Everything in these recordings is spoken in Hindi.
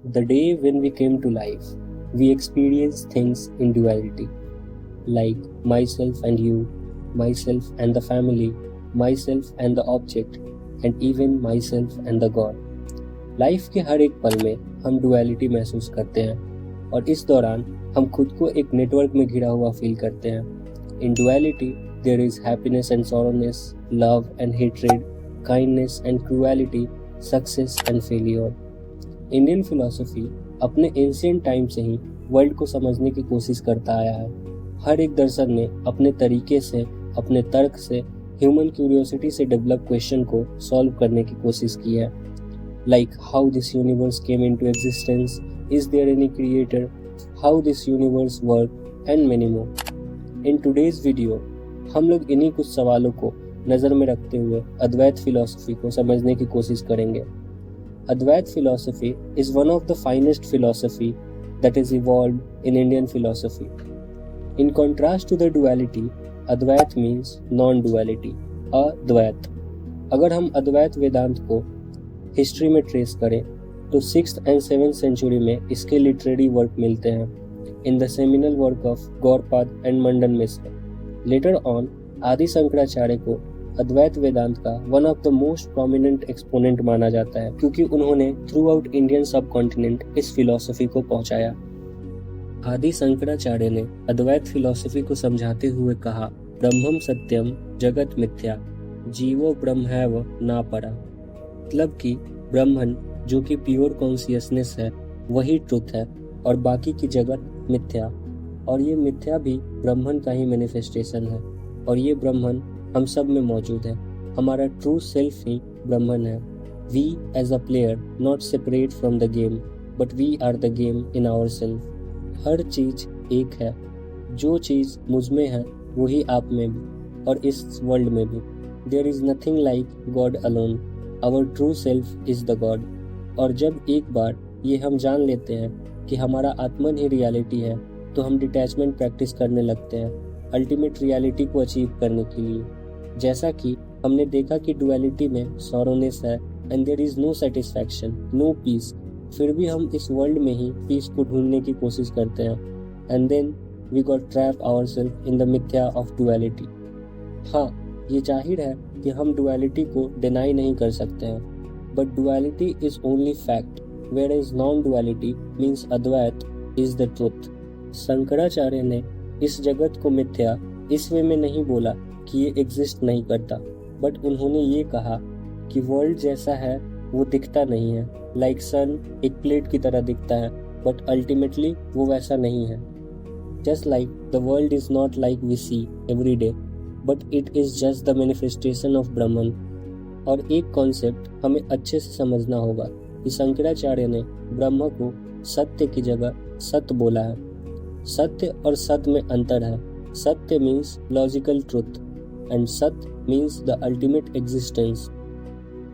The day when we came to life, we experience things in duality, like myself and you, myself and the family, myself and the object, and even myself and the God. Life के हर एक पल में हम डुअलिटी महसूस करते हैं और इस दौरान हम खुद को एक नेटवर्क में घिरा हुआ फील करते हैं। In duality there is happiness and sorrowness, love and hatred, kindness and cruelty, success and failure. Indian philosophy अपने एंशिएंट टाइम से ही वर्ल्ड को समझने की कोशिश करता आया है। हर एक दर्शन ने अपने तरीके से, अपने तर्क से, ह्यूमन क्यूरियोसिटी से डेवलप क्वेश्चन को सॉल्व करने की कोशिश की है। Like how this universe came into existence, is there any creator, how this universe work, and many more. In today's video, हम लोग इन्हीं कुछ सवालों को नज़र में रखते हुए अद्वैत फिलॉसफी को समझने की कोशिश करेंगे। अद्वैत philosophy is one of the finest philosophy that is evolved in Indian philosophy. In contrast to the duality, Advaita means non-duality, Advaita. अगर हम अद्वैत वेदांत को हिस्ट्री में ट्रेस करें तो 6th and 7th सेंचुरी में इसके लिटरेरी वर्क मिलते हैं in the seminal work of Gaudapada and Mandan Mishra. Later on आदि शंकराचार्य को अद्वैत वेदांत का one of the most prominent exponent माना जाता है क्योंकि उन्होंने थ्रू आउट इंडियन सब कॉन्टिनेंट इस फिलॉसफी को पहुंचाया। आदि शंकराचार्य ने अद्वैत फिलॉसफी को समझाते हुए कहा, ब्रह्मम सत्यम जगत मिथ्या, जीवो ब्रह्मैव ना परा। मतलब कि ब्रह्मन जो कि प्योर कॉन्शियसनेस है वही ट्रुथ है और बाकी की जगत मिथ्या, और ये मिथ्या भी ब्रह्मन का ही मैनिफेस्टेशन है और ये ब्रह्मन हम सब में मौजूद है। हमारा ट्रू सेल्फ ही ब्रह्मन है। We as a player not separate from the game but we are the game in our self. हर चीज एक है, जो चीज मुझ में है वही आप में भी और इस वर्ल्ड में भी। There is nothing like God alone, our true self is the God. और जब एक बार ये हम जान लेते हैं कि हमारा आत्मन ही रियलिटी है तो हम डिटैचमेंट प्रैक्टिस करने लगते हैं अल्टीमेट रियलिटी को अचीव करने के लिए। जैसा कि हमने देखा कि डुअलिटी में सॉरोनेस है and there is no satisfaction, no peace, फिर भी हम इस वर्ल्ड में ही पीस को ढूंढने की कोशिश करते हैं and then we got trap ourselves in the मिथ्या ऑफ डुअलिटी। हाँ, ये जाहिर है कि हम डुअलिटी को डिनाई नहीं कर सकते हैं, but duality is only fact where is non duality means Advaita is the truth. Shankaracharya ने इस जगत को मिथ्या इस वे में नहीं बोला कि ये एग्जिस्ट नहीं करता, बट उन्होंने ये कहा कि वर्ल्ड जैसा है वो दिखता नहीं है। लाइक सन एक प्लेट की तरह दिखता है बट अल्टीमेटली वो वैसा नहीं है। Just like the world is not like we see every day but it is just the manifestation of Brahman. और एक कॉन्सेप्ट हमें अच्छे से समझना होगा कि शंकराचार्य ने ब्रह्म को सत्य की जगह सत्य बोला है। सत्य और सत्य में अंतर है। सत्य मीन्स लॉजिकल ट्रुथ एंड सत्य मीन्स द अल्टीमेट एग्जिस्टेंस।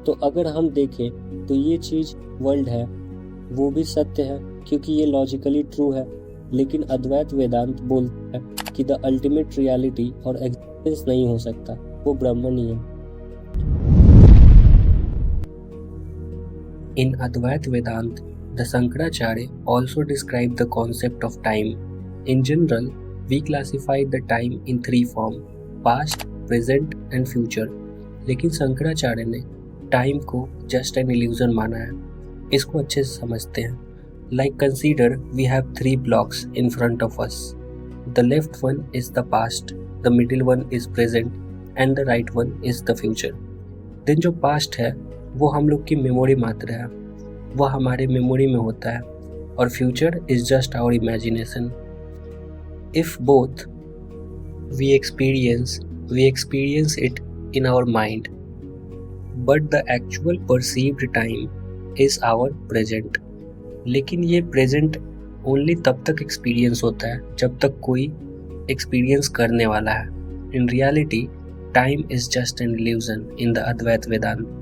तो अगर हम देखें तो ये चीज वर्ल्ड है वो भी सत्य है क्योंकि ये लॉजिकली ट्रू है, लेकिन अद्वैत वेदांत बोलता है कि द अल्टीमेट रियलिटी और एग्जिस्टेंस नहीं हो सकता, वो ब्रह्मन ही है। In Advaita Vedanta, the Shankaracharya also described the concept of time. In general, we classify the time in three forms: past, present and future. लेकिन शंकराचार्य ने टाइम को just an illusion माना है। इसको अच्छे से समझते हैं। Like consider we have three blocks in front of us. The left one is the past, the middle one is present and the right one is the future. Then जो past है वो हम लोग की मेमोरी मात्र है, वो हमारे मेमोरी में होता है, और future is just our imagination. If both we experience it in our mind but the actual perceived time is our present. लेकिन ये प्रेजेंट ओनली तब तक एक्सपीरियंस होता है जब तक कोई एक्सपीरियंस करने वाला है। In reality time is just an illusion in the Advaita Vedanta.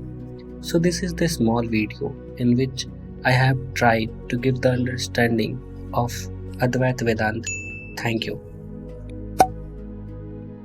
So this is the small video in which I have tried to give the understanding of Advaita Vedanta. Thank you.